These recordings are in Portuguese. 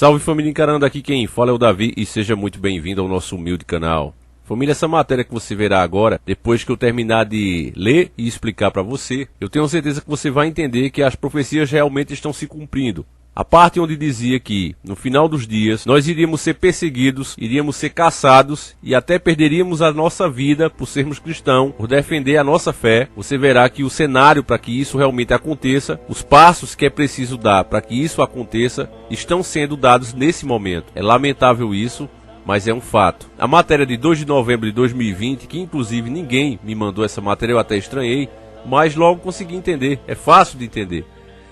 Salve família encarando, aqui quem fala é o Davi e seja muito bem-vindo ao nosso humilde canal. Família, essa matéria que você verá agora, depois que eu terminar de ler e explicar para você, eu tenho certeza que você vai entender que as profecias realmente estão se cumprindo. A parte onde dizia que, no final dos dias, nós iríamos ser perseguidos, iríamos ser caçados e até perderíamos a nossa vida por sermos cristãos, por defender a nossa fé. Você verá que o cenário para que isso realmente aconteça, os passos que é preciso dar para que isso aconteça, estão sendo dados nesse momento. É lamentável isso, mas é um fato. A matéria de 2 de novembro de 2020, que inclusive ninguém me mandou essa matéria, eu até estranhei, mas logo consegui entender, é fácil de entender.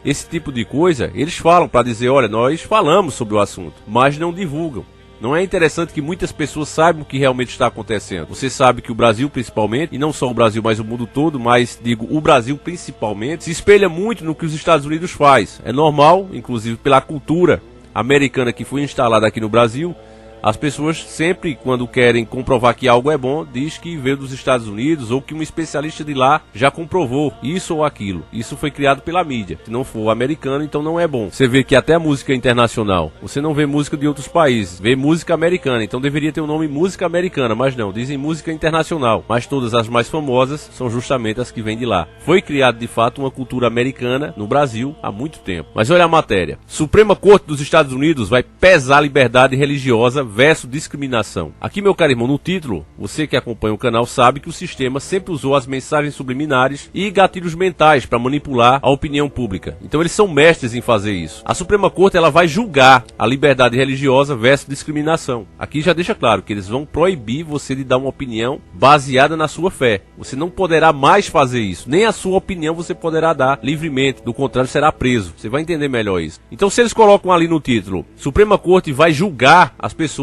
Esse tipo de coisa, eles falam para dizer, olha, nós falamos sobre o assunto, mas não divulgam. Não é interessante que muitas pessoas saibam o que realmente está acontecendo. Você sabe que o Brasil principalmente, e não só o Brasil, mas o mundo todo, mas digo, o Brasil principalmente, se espelha muito no que os Estados Unidos faz. É normal, inclusive pela cultura americana que foi instalada aqui no Brasil. As pessoas sempre, quando querem comprovar que algo é bom, diz que veio dos Estados Unidos ou que um especialista de lá já comprovou isso ou aquilo. Isso foi criado pela mídia. Se não for americano, então não é bom. Você vê que até a música internacional, você não vê música de outros países, vê música americana. Então deveria ter o nome música americana, mas não, dizem música internacional. Mas todas as mais famosas são justamente as que vêm de lá. Foi criado de fato uma cultura americana no Brasil há muito tempo. Mas olha a matéria. Suprema Corte dos Estados Unidos vai pesar a liberdade religiosa versus discriminação. Aqui, meu caro irmão, no título, você que acompanha o canal sabe que o sistema sempre usou as mensagens subliminares e gatilhos mentais para manipular a opinião pública. Então eles são mestres em fazer isso. A Suprema Corte ela vai julgar a liberdade religiosa versus discriminação. Aqui já deixa claro que eles vão proibir você de dar uma opinião baseada na sua fé. Você não poderá mais fazer isso. Nem a sua opinião você poderá dar livremente. Do contrário, será preso. Você vai entender melhor isso. Então se eles colocam ali no título, Suprema Corte vai julgar as pessoas,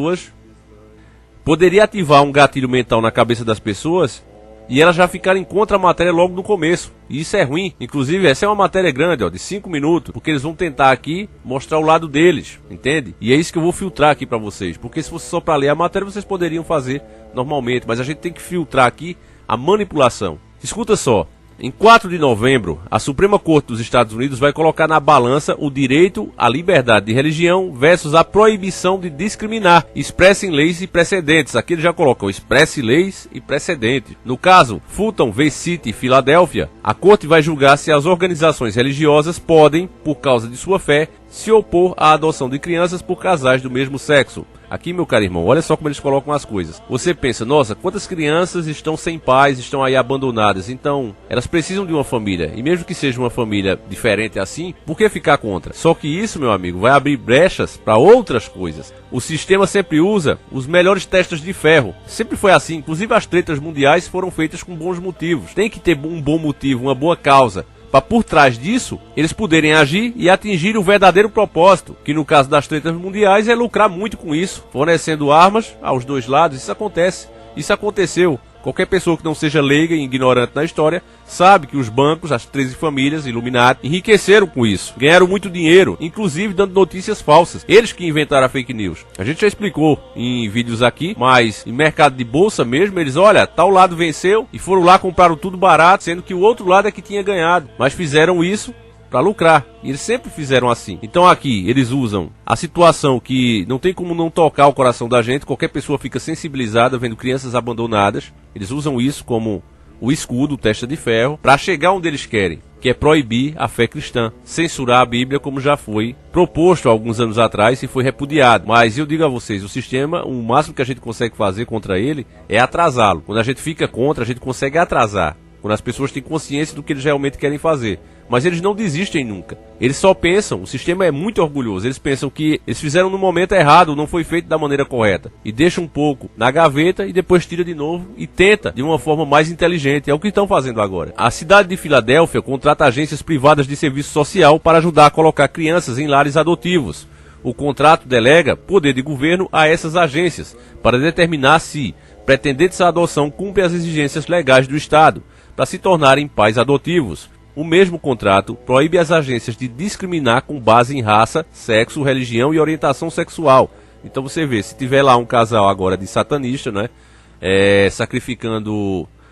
poderia ativar um gatilho mental na cabeça das pessoas e elas já ficarem contra a matéria logo no começo. E isso é ruim. Inclusive, essa é uma matéria grande, ó, de 5 minutos, porque eles vão tentar aqui mostrar o lado deles, entende? E é isso que eu vou filtrar aqui pra vocês, porque se fosse só pra ler a matéria, vocês poderiam fazer normalmente, mas a gente tem que filtrar aqui a manipulação. Escuta só. Em 4 de novembro, a Suprema Corte dos Estados Unidos vai colocar na balança o direito à liberdade de religião versus a proibição de discriminar, expressa em leis e precedentes. Aqui eles já colocam expresse leis e precedentes. No caso, Fulton v. City, Filadélfia, a Corte vai julgar se as organizações religiosas podem, por causa de sua fé, se opor à adoção de crianças por casais do mesmo sexo. Aqui, meu caro irmão, olha só como eles colocam as coisas. Você pensa, nossa, quantas crianças estão sem pais, estão aí abandonadas, então elas precisam de uma família. E mesmo que seja uma família diferente assim, por que ficar contra? Só que isso, meu amigo, vai abrir brechas para outras coisas. O sistema sempre usa os melhores testas de ferro. Sempre foi assim, inclusive as tretas mundiais foram feitas com bons motivos. Tem que ter um bom motivo, uma boa causa, para por trás disso, eles poderem agir e atingir o verdadeiro propósito, que no caso das tretas mundiais é lucrar muito com isso, fornecendo armas aos dois lados. Isso acontece, isso aconteceu. Qualquer pessoa que não seja leiga e ignorante na história sabe que os bancos, as 13 famílias Illuminati, enriqueceram com isso. Ganharam muito dinheiro, inclusive dando notícias falsas. Eles que inventaram a fake news. A gente já explicou em vídeos aqui, mas em mercado de bolsa mesmo, eles, olha, tal lado venceu e foram lá, compraram tudo barato, sendo que o outro lado é que tinha ganhado. Mas fizeram isso para lucrar, e eles sempre fizeram assim. Então aqui eles usam a situação que não tem como não tocar o coração da gente, qualquer pessoa fica sensibilizada vendo crianças abandonadas. Eles usam isso como o escudo, o testa de ferro, para chegar onde eles querem, que é proibir a fé cristã, censurar a Bíblia, como já foi proposto há alguns anos atrás e foi repudiado. Mas eu digo a vocês, o sistema, o máximo que a gente consegue fazer contra ele é atrasá-lo. Quando a gente fica contra, a gente consegue atrasar, quando as pessoas têm consciência do que eles realmente querem fazer. Mas eles não desistem nunca. Eles só pensam, o sistema é muito orgulhoso, eles pensam que eles fizeram no momento errado, não foi feito da maneira correta. E deixa um pouco na gaveta e depois tira de novo e tenta de uma forma mais inteligente. É o que estão fazendo agora. A cidade de Filadélfia contrata agências privadas de serviço social para ajudar a colocar crianças em lares adotivos. O contrato delega poder de governo a essas agências para determinar se pretendentes à adoção cumprem as exigências legais do Estado para se tornarem pais adotivos. O mesmo contrato proíbe as agências de discriminar com base em raça, sexo, religião e orientação sexual. Então você vê, se tiver lá um casal agora de satanista, né,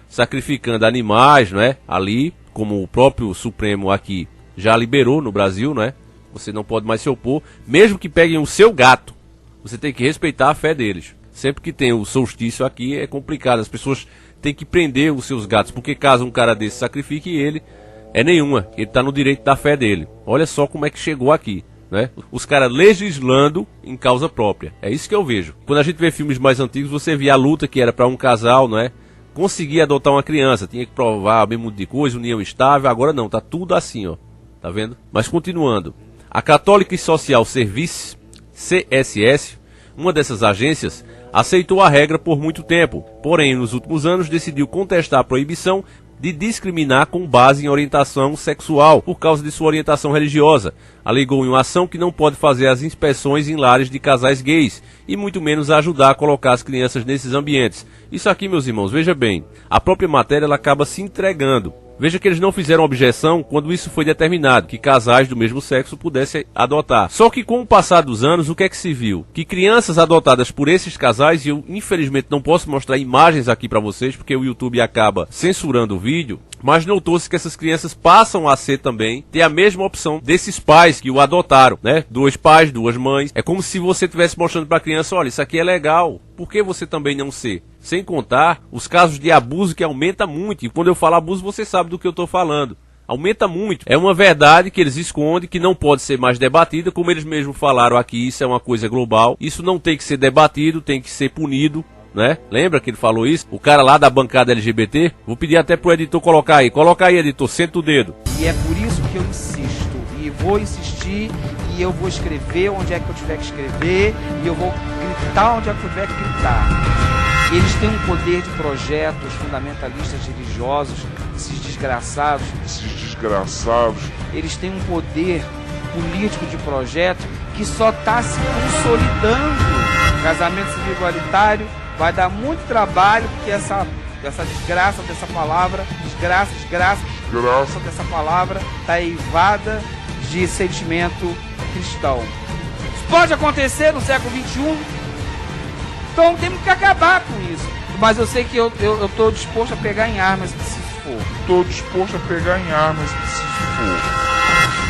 sacrificando animais, né, ali, como o próprio Supremo aqui já liberou no Brasil, né, Você não pode mais se opor, mesmo que peguem o seu gato. Você tem que respeitar a fé deles. Sempre que tem o solstício aqui é complicado. As pessoas têm que prender os seus gatos, porque caso um cara desse sacrifique ele, é nenhuma. Ele está no direito da fé dele. Olha só como é que chegou aqui, né? Os caras legislando em causa própria. É isso que eu vejo. Quando a gente vê filmes mais antigos, você vê a luta que era para um casal, não é? Conseguir adotar uma criança. Tinha que provar o mesmo de coisa, união estável. Agora não, tá tudo assim, ó. Tá vendo? Mas continuando. A Catholic Social Service, CSS, uma dessas agências, aceitou a regra por muito tempo. Porém, nos últimos anos, decidiu contestar a proibição de discriminar com base em orientação sexual, por causa de sua orientação religiosa. Alegou em uma ação que não pode fazer as inspeções em lares de casais gays, e muito menos ajudar a colocar as crianças nesses ambientes. Isso aqui, meus irmãos, veja bem, a própria matéria ela acaba se entregando. Veja que eles não fizeram objeção quando isso foi determinado, que casais do mesmo sexo pudessem adotar. Só que com o passar dos anos, o que é que se viu? Que crianças adotadas por esses casais, e eu infelizmente não posso mostrar imagens aqui para vocês, porque o YouTube acaba censurando o vídeo, mas notou-se que essas crianças passam a ser também, ter a mesma opção desses pais que o adotaram, né? 2 pais, 2 mães. É como se você estivesse mostrando para a criança, olha, isso aqui é legal, por que você também não ser? Sem contar os casos de abuso que aumenta muito. E quando eu falo abuso, você sabe do que eu estou falando. Aumenta muito. É uma verdade que eles escondem, que não pode ser mais debatida. Como eles mesmos falaram aqui, isso é uma coisa global. Isso não tem que ser debatido, tem que ser punido, né? Lembra que ele falou isso? O cara lá da bancada LGBT. Vou pedir até pro editor colocar aí. Coloca aí, editor, senta o dedo. E é por isso que eu insisto. E vou insistir. E eu vou escrever onde é que eu tiver que escrever. E eu vou gritar onde é que eu tiver que gritar. Eles têm um poder de projetos fundamentalistas religiosos, esses desgraçados. Eles têm um poder político de projeto que só está se consolidando. Casamento civil igualitário vai dar muito trabalho, porque essa desgraça dessa palavra, desgraça dessa palavra está eivada de sentimento cristão. Isso pode acontecer no século XXI. Então temos que acabar com isso. Mas eu sei que eu estou disposto a pegar em armas se for.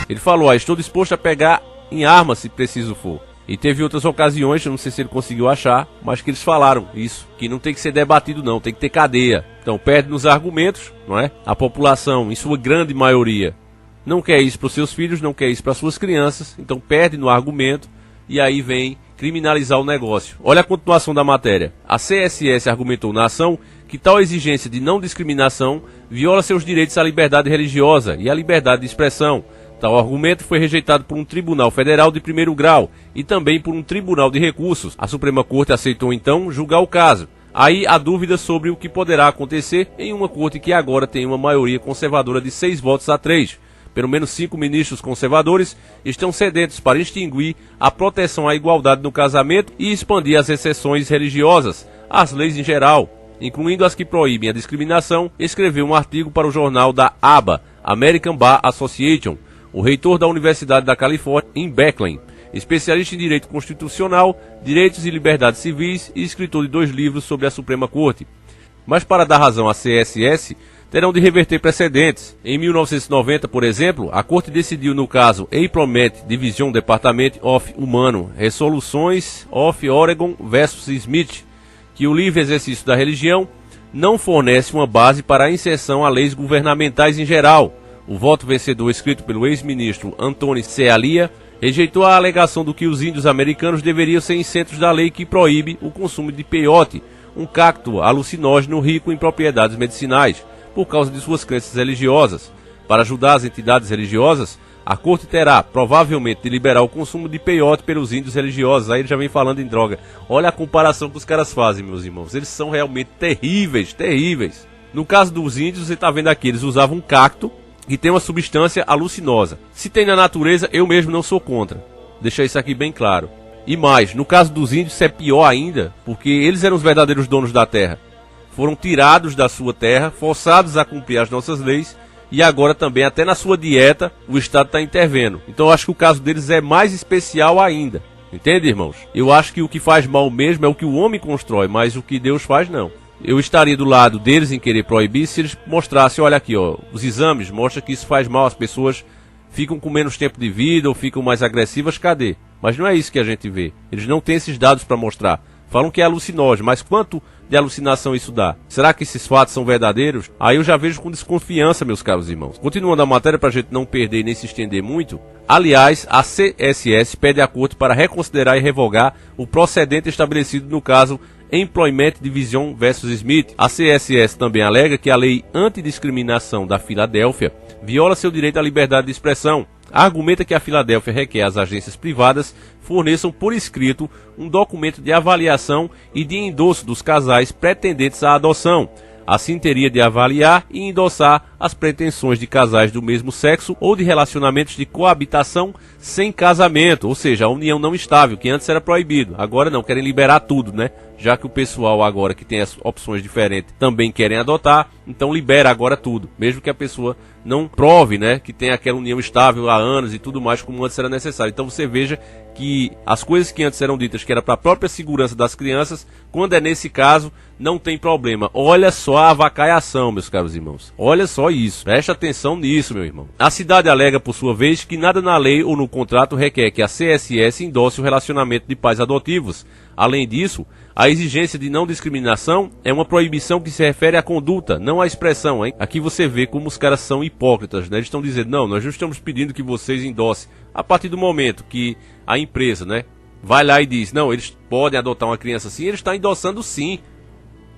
Ele falou, estou disposto a pegar em armas se preciso for. E teve outras ocasiões, eu não sei se ele conseguiu achar, mas que eles falaram isso, que não tem que ser debatido não, tem que ter cadeia. Então perde nos argumentos, não é? A população, em sua grande maioria, não quer isso para os seus filhos, não quer isso para suas crianças, então perde no argumento e aí vem criminalizar o negócio. Olha a continuação da matéria. A CSS argumentou na ação que tal exigência de não discriminação viola seus direitos à liberdade religiosa e à liberdade de expressão. Tal argumento foi rejeitado por um tribunal federal de primeiro grau e também por um tribunal de recursos. A Suprema Corte aceitou então julgar o caso. Aí há dúvidas sobre o que poderá acontecer em uma corte que agora tem uma maioria conservadora de 6 votos a 3. Pelo menos 5 ministros conservadores estão sedentos para extinguir a proteção à igualdade no casamento e expandir as exceções religiosas, as leis em geral, incluindo as que proíbem a discriminação, escreveu um artigo para o jornal da ABA, American Bar Association, o reitor da Universidade da Califórnia, em Berkeley, especialista em direito constitucional, direitos e liberdades civis e escritor de 2 livros sobre a Suprema Corte. Mas para dar razão à CSS, terão de reverter precedentes. Em 1990, por exemplo, a Corte decidiu no caso Apromet Division Department of Humano Resoluções of Oregon versus Smith, que o livre exercício da religião não fornece uma base para a inserção a leis governamentais em geral. O voto vencedor, escrito pelo ex-ministro Anthony Scalia, rejeitou a alegação do que os índios americanos deveriam ser isentos da lei que proíbe o consumo de peyote, um cacto alucinógeno rico em propriedades medicinais, por causa de suas crenças religiosas. Para ajudar as entidades religiosas, a Corte terá, provavelmente, de liberar o consumo de peyote pelos índios religiosos. Aí ele já vem falando em droga. Olha a comparação que os caras fazem, meus irmãos. Eles são realmente terríveis, terríveis. No caso dos índios, você está vendo aqui, eles usavam um cacto que tem uma substância alucinosa. Se tem na natureza, eu mesmo não sou contra. Deixa isso aqui bem claro. E mais, no caso dos índios, isso é pior ainda, porque eles eram os verdadeiros donos da terra. Foram tirados da sua terra, forçados a cumprir as nossas leis, e agora também, até na sua dieta, o Estado está intervendo. Então eu acho que o caso deles é mais especial ainda. Entende, irmãos? Eu acho que o que faz mal mesmo é o que o homem constrói, mas o que Deus faz, não. Eu estaria do lado deles em querer proibir se eles mostrassem, olha aqui, ó, os exames mostram que isso faz mal, as pessoas ficam com menos tempo de vida ou ficam mais agressivas, cadê? Mas não é isso que a gente vê. Eles não têm esses dados para mostrar. Falam que é alucinógeno, mas quanto de alucinação isso dá? Será que esses fatos são verdadeiros? Aí eu já vejo com desconfiança, meus caros irmãos. Continuando a matéria para a gente não perder e nem se estender muito. Aliás, a CSS pede a corte para reconsiderar e revogar o procedente estabelecido no caso Employment Division vs. Smith. A CSS também alega que a lei antidiscriminação da Filadélfia viola seu direito à liberdade de expressão. Argumenta que a Filadélfia requer às agências privadas forneçam por escrito um documento de avaliação e de endosso dos casais pretendentes à adoção. Assim teria de avaliar e endossar as pretensões de casais do mesmo sexo ou de relacionamentos de coabitação sem casamento, ou seja, a união não estável, que antes era proibido. Agora não, querem liberar tudo, né? Já que o pessoal agora que tem as opções diferentes também querem adotar, então libera agora tudo, mesmo que a pessoa não prove, né, que tem aquela união estável há anos e tudo mais como antes era necessário. Então você veja que as coisas que antes eram ditas que era para a própria segurança das crianças, quando é nesse caso, não tem problema. Olha só a avacalhação, meus caros irmãos. Olha só isso. Preste atenção nisso, meu irmão. A cidade alega, por sua vez, que nada na lei ou no contrato requer que a CSS endosse o relacionamento de pais adotivos. Além disso, a exigência de não discriminação é uma proibição que se refere à conduta, não à expressão, hein? Aqui você vê como os caras são hipócritas, né? Eles estão dizendo, não, nós não estamos pedindo que vocês endossem. A partir do momento que a empresa, né, vai lá e diz, não, eles podem adotar uma criança assim, eles estão endossando sim.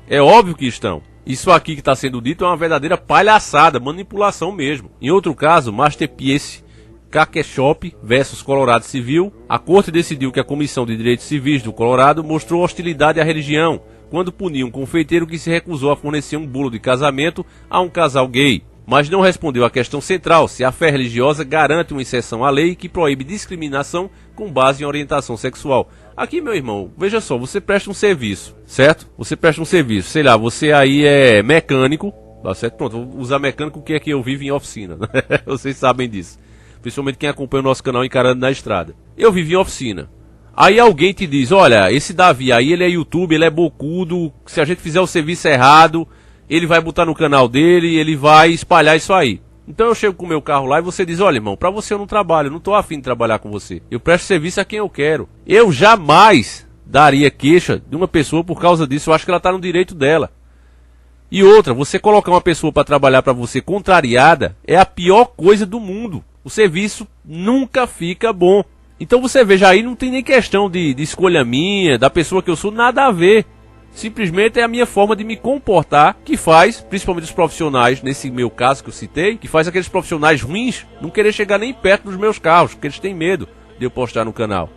É óbvio que estão. Isso aqui que está sendo dito é uma verdadeira palhaçada, manipulação mesmo. Em outro caso, Masterpiece Cake Shop versus Colorado Civil, a corte decidiu que a Comissão de Direitos Civis do Colorado mostrou hostilidade à religião quando puniu um confeiteiro que se recusou a fornecer um bolo de casamento a um casal gay, mas não respondeu à questão central, se a fé religiosa garante uma exceção à lei que proíbe discriminação com base em orientação sexual. Aqui, meu irmão, veja só, você presta um serviço, certo? Você presta um serviço, sei lá, você aí é mecânico, tá certo? Pronto, vou usar mecânico que é que eu vivo em oficina, né? Vocês sabem disso. Principalmente quem acompanha o nosso canal Encarando na Estrada. Eu vivo em oficina. Aí alguém te diz, olha, esse Davi aí, ele é YouTube, ele é bocudo, se a gente fizer o serviço errado, ele vai botar no canal dele, ele vai espalhar isso aí. Então eu chego com o meu carro lá e você diz, olha irmão, pra você eu não trabalho, eu não tô afim de trabalhar com você. Eu presto serviço a quem eu quero. Eu jamais daria queixa de uma pessoa por causa disso, eu acho que ela tá no direito dela. E outra, você colocar uma pessoa para trabalhar para você contrariada é a pior coisa do mundo. O serviço nunca fica bom. Então você veja aí, não tem nem questão de escolha minha, da pessoa que eu sou, nada a ver. Simplesmente é a minha forma de me comportar que faz, principalmente os profissionais, nesse meu caso que eu citei, que faz aqueles profissionais ruins não querer chegar nem perto dos meus carros, porque eles têm medo de eu postar no canal.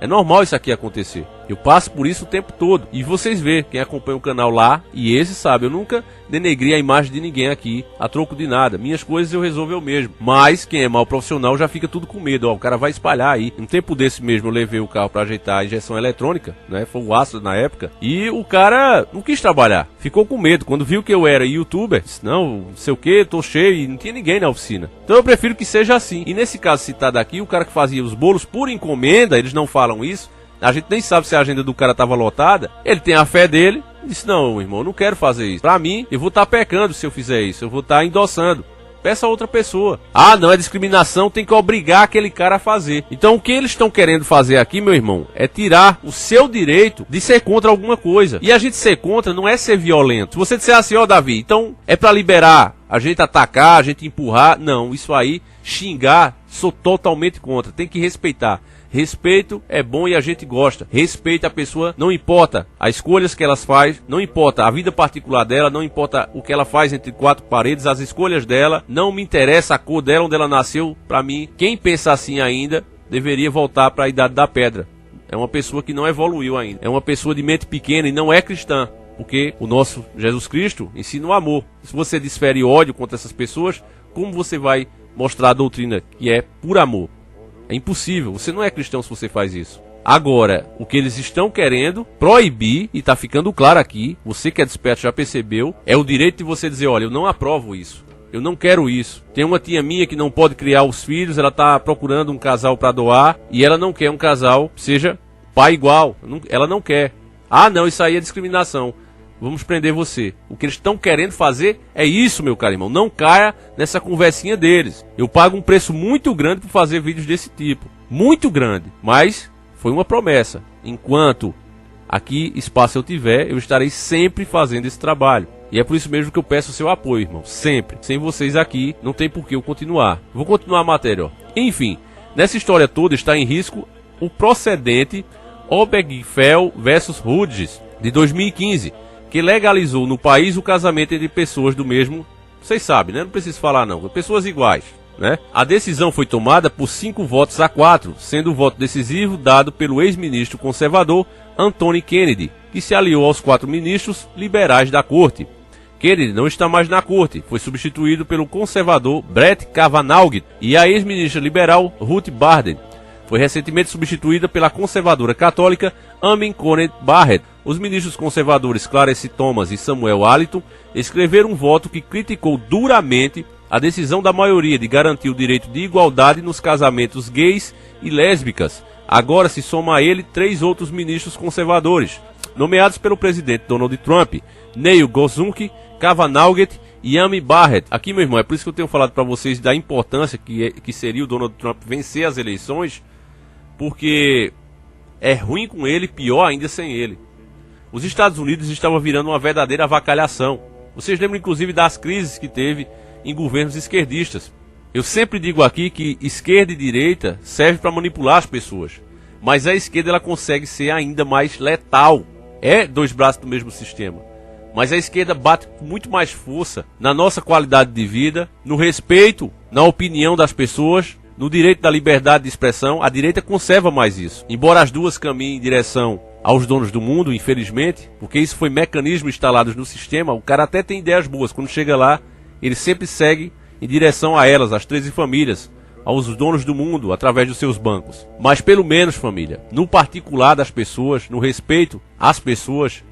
É normal isso aqui acontecer. Eu passo por isso o tempo todo. E vocês vê, quem acompanha o canal lá, e esse sabe, eu nunca denegri a imagem de ninguém aqui, a troco de nada. Minhas coisas eu resolvo eu mesmo. Mas quem é mal profissional já fica tudo com medo. Ó, o cara vai espalhar aí. Um tempo desse mesmo eu levei o carro para ajeitar a injeção eletrônica, né? Foi o Astra na época. E o cara não quis trabalhar. Ficou com medo. Quando viu que eu era youtuber, disse, não sei o que, tô cheio, e não tinha ninguém na oficina. Então eu prefiro que seja assim. E nesse caso citado aqui, o cara que fazia os bolos por encomenda, eles não falam isso. A gente nem sabe se a agenda do cara estava lotada. Ele tem a fé dele. Disse, não, irmão, eu não quero fazer isso. Pra mim, eu vou estar pecando se eu fizer isso. Eu vou estar endossando. Peça a outra pessoa. Ah, não, é discriminação, tem que obrigar aquele cara a fazer. Então o que eles estão querendo fazer aqui, meu irmão, é tirar o seu direito de ser contra alguma coisa. E a gente ser contra não é ser violento. Se você disser assim, ó, Davi, então é pra liberar, a gente atacar, a gente empurrar. Não, isso aí, xingar, sou totalmente contra. Tem que respeitar. Respeito é bom e a gente gosta. Respeita a pessoa, não importa as escolhas que elas faz, não importa a vida particular dela, não importa o que ela faz entre quatro paredes, as escolhas dela, não me interessa a cor dela, onde ela nasceu. Pra mim, quem pensa assim ainda, deveria voltar para a idade da pedra. É uma pessoa que não evoluiu ainda. É uma pessoa de mente pequena e não é cristã. Porque o nosso Jesus Cristo ensina o amor. Se você desfere ódio contra essas pessoas, como você vai mostrar a doutrina que é por amor? É impossível, você não é cristão se você faz isso. Agora, o que eles estão querendo proibir, e tá ficando claro aqui, você que é desperto já percebeu, é o direito de você dizer, olha, eu não aprovo isso, eu não quero isso. Tem uma tia minha que não pode criar os filhos, ela tá procurando um casal para doar, e ela não quer um casal que seja pai igual, ela não quer. Ah não, isso aí é discriminação. vamos prender você. O que eles estão querendo fazer é isso, meu caro irmão. Não caia nessa conversinha deles. Eu pago um preço muito grande por fazer vídeos desse tipo. Muito grande. Mas foi uma promessa. Enquanto aqui espaço eu tiver, eu estarei sempre fazendo esse trabalho. E é por isso mesmo que eu peço o seu apoio, irmão. Sempre. Sem vocês aqui, não tem por que eu continuar. Vou continuar a matéria, ó. Enfim, nessa história toda está em risco o procedente Obergefell versus Rudges, de 2015, que legalizou no país o casamento entre pessoas do mesmo... Vocês sabem, né? Não preciso falar não. Pessoas iguais, né? A decisão foi tomada por 5 votos a 4, sendo o voto decisivo dado pelo ex-ministro conservador Anthony Kennedy, que se aliou aos 4 ministros liberais da corte. Kennedy não está mais na corte, foi substituído pelo conservador Brett Kavanaugh e a ex-ministra liberal Ruth Bader foi recentemente substituída pela conservadora católica Amy Coney Barrett. Os ministros conservadores Clarence Thomas e Samuel Alito escreveram um voto que criticou duramente a decisão da maioria de garantir o direito de igualdade nos casamentos gays e lésbicas. Agora se soma a ele 3 outros ministros conservadores, nomeados pelo presidente Donald Trump: Neil Gorsuch, Kavanaugh e Amy Barrett. Aqui, meu irmão, é por isso que eu tenho falado para vocês da importância que seria o Donald Trump vencer as eleições, porque é ruim com ele, pior ainda sem ele. Os Estados Unidos estavam virando uma verdadeira avacalhação. Vocês lembram inclusive das crises que teve em governos esquerdistas. Eu sempre digo aqui que esquerda e direita serve para manipular as pessoas, mas a esquerda ela consegue ser ainda mais letal. É 2 braços do mesmo sistema, mas a esquerda bate com muito mais força na nossa qualidade de vida, no respeito, na opinião das pessoas, no direito da liberdade de expressão. A direita conserva mais isso, embora as duas caminhem em direção aos donos do mundo, infelizmente, porque isso foi mecanismo instalados no sistema. O cara até tem ideias boas, quando chega lá, ele sempre segue em direção a elas, às 13 famílias, aos donos do mundo, através dos seus bancos. Mas pelo menos, família, no particular das pessoas, no respeito às pessoas,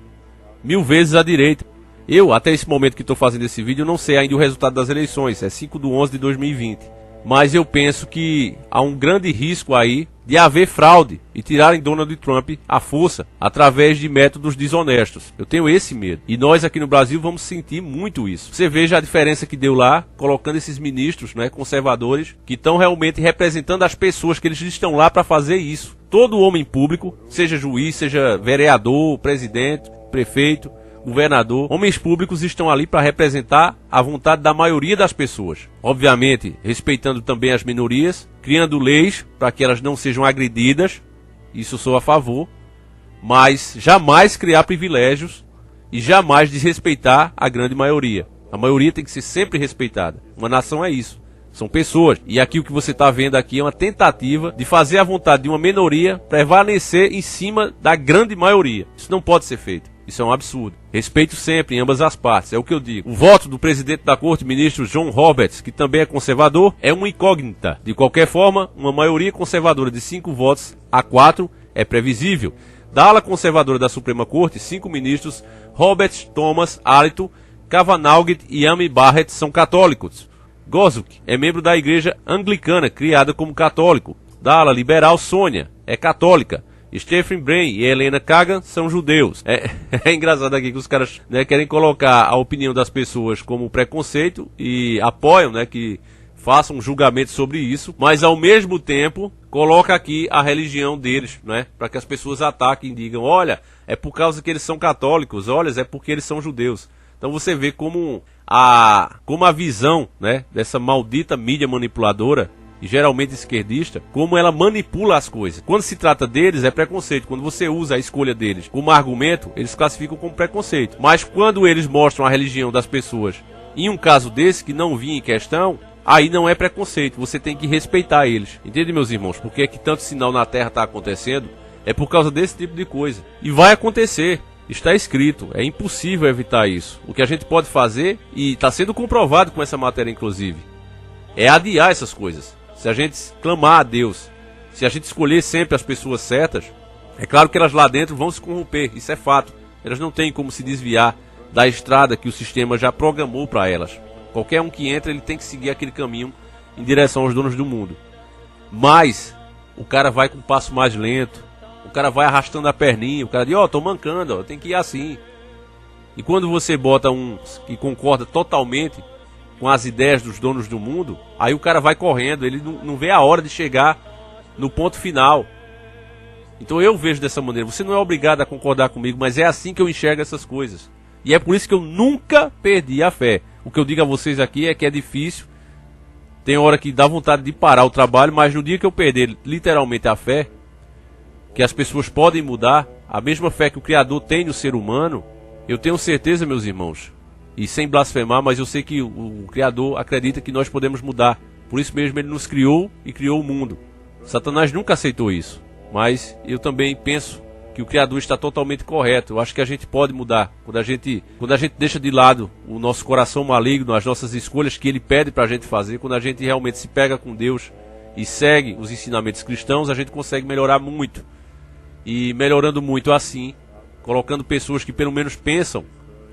1000 vezes à direita. Eu, até esse momento que estou fazendo esse vídeo, não sei ainda o resultado das eleições, é 5/11/2020. Mas eu penso que há um grande risco aí de haver fraude e tirarem Donald Trump à força através de métodos desonestos. Eu tenho esse medo. E nós aqui no Brasil vamos sentir muito isso. Você veja a diferença que deu lá, colocando esses ministros, né, conservadores, que estão realmente representando as pessoas, que eles estão lá para fazer isso. Todo homem público, seja juiz, seja vereador, presidente, prefeito, governador, homens públicos estão ali para representar a vontade da maioria das pessoas. Obviamente, respeitando também as minorias, criando leis para que elas não sejam agredidas, isso eu sou a favor, mas jamais criar privilégios e jamais desrespeitar a grande maioria. A maioria tem que ser sempre respeitada. Uma nação é isso. São pessoas. E aqui o que você está vendo aqui é uma tentativa de fazer a vontade de uma minoria prevalecer em cima da grande maioria. Isso não pode ser feito. Isso é um absurdo. Respeito sempre em ambas as partes, é o que eu digo. O voto do presidente da corte, ministro John Roberts, que também é conservador, é uma incógnita. De qualquer forma, uma maioria conservadora de 5 votos a 4 é previsível. Da ala conservadora da Suprema Corte, 5 ministros, Roberts, Thomas, Alito, Kavanaugh e Amy Barrett, são católicos. Gorsuch é membro da igreja anglicana, criada como católico. Da ala liberal, Sônia é católica. Stephen Bray e Helena Kagan são judeus. É engraçado aqui que os caras, né, querem colocar a opinião das pessoas como preconceito e apoiam, né, que façam um julgamento sobre isso, mas ao mesmo tempo coloca aqui a religião deles, né, para que as pessoas ataquem e digam: olha, é por causa que eles são católicos, olha, é porque eles são judeus. Então você vê como a visão, né, dessa maldita mídia manipuladora, e geralmente esquerdista, como ela manipula as coisas. Quando se trata deles, é preconceito. Quando você usa a escolha deles como argumento, eles classificam como preconceito. Mas quando eles mostram a religião das pessoas, em um caso desse, que não vinha em questão, aí não é preconceito. Você tem que respeitar eles. Entende, meus irmãos? Porque é que tanto sinal na Terra está acontecendo? É por causa desse tipo de coisa. E vai acontecer. Está escrito. É impossível evitar isso. O que a gente pode fazer, e está sendo comprovado com essa matéria, inclusive, é adiar essas coisas. Se a gente clamar a Deus, se a gente escolher sempre as pessoas certas, é claro que elas lá dentro vão se corromper, isso é fato. Elas não têm como se desviar da estrada que o sistema já programou para elas. Qualquer um que entra, ele tem que seguir aquele caminho em direção aos donos do mundo. Mas o cara vai com um passo mais lento, o cara vai arrastando a perninha, o cara diz: ó, tô mancando, ó, tem que ir assim. E quando você bota um que concorda totalmente com as ideias dos donos do mundo, aí o cara vai correndo, ele não vê a hora de chegar no ponto final. Então eu vejo dessa maneira, você não é obrigado a concordar comigo, mas é assim que eu enxergo essas coisas. E é por isso que eu nunca perdi a fé. O que eu digo a vocês aqui é que é difícil, tem hora que dá vontade de parar o trabalho, mas no dia que eu perder literalmente a fé, que as pessoas podem mudar, a mesma fé que o Criador tem no ser humano, eu tenho certeza, meus irmãos, e sem blasfemar, mas eu sei que o Criador acredita que nós podemos mudar. Por isso mesmo ele nos criou e criou o mundo. Satanás nunca aceitou isso, mas eu também penso que o Criador está totalmente correto. Eu acho que a gente pode mudar. Quando a gente deixa de lado o nosso coração maligno, as nossas escolhas que ele pede para a gente fazer, quando a gente realmente se pega com Deus e segue os ensinamentos cristãos, a gente consegue melhorar muito. E melhorando muito assim, colocando pessoas que pelo menos pensam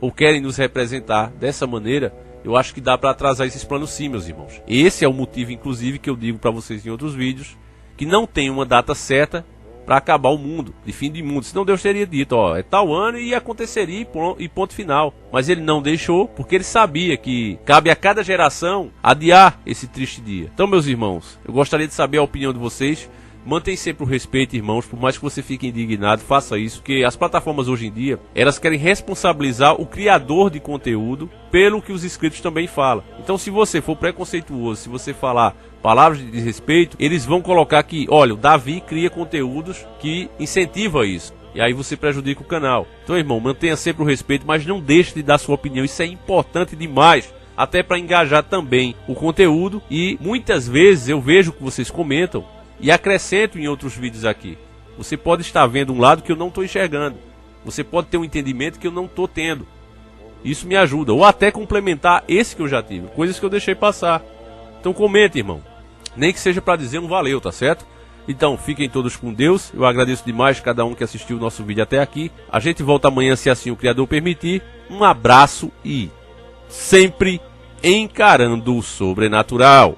ou querem nos representar dessa maneira, eu acho que dá para atrasar esses planos sim, meus irmãos. Esse é o motivo, inclusive, que eu digo para vocês em outros vídeos, que não tem uma data certa para acabar o mundo, de fim de mundo. Senão Deus teria dito, ó, é tal ano e aconteceria e ponto final. Mas ele não deixou, porque ele sabia que cabe a cada geração adiar esse triste dia. Então, meus irmãos, eu gostaria de saber a opinião de vocês. Mantém sempre o respeito, irmãos, por mais que você fique indignado, faça isso, porque as plataformas hoje em dia, elas querem responsabilizar o criador de conteúdo pelo que os inscritos também falam. Então, se você for preconceituoso, se você falar palavras de desrespeito, eles vão colocar que, olha, o Davi cria conteúdos que incentivam isso. E aí você prejudica o canal. Então, irmão, mantenha sempre o respeito, mas não deixe de dar sua opinião, isso é importante demais. Até para engajar também o conteúdo. E muitas vezes eu vejo que vocês comentam e acrescento em outros vídeos aqui. Você pode estar vendo um lado que eu não estou enxergando. Você pode ter um entendimento que eu não estou tendo. Isso me ajuda. Ou até complementar esse que eu já tive. Coisas que eu deixei passar. Então comente, irmão. Nem que seja para dizer um valeu, tá certo? Então fiquem todos com Deus. Eu agradeço demais cada um que assistiu o nosso vídeo até aqui. A gente volta amanhã se assim o Criador permitir. Um abraço e sempre encarando o sobrenatural.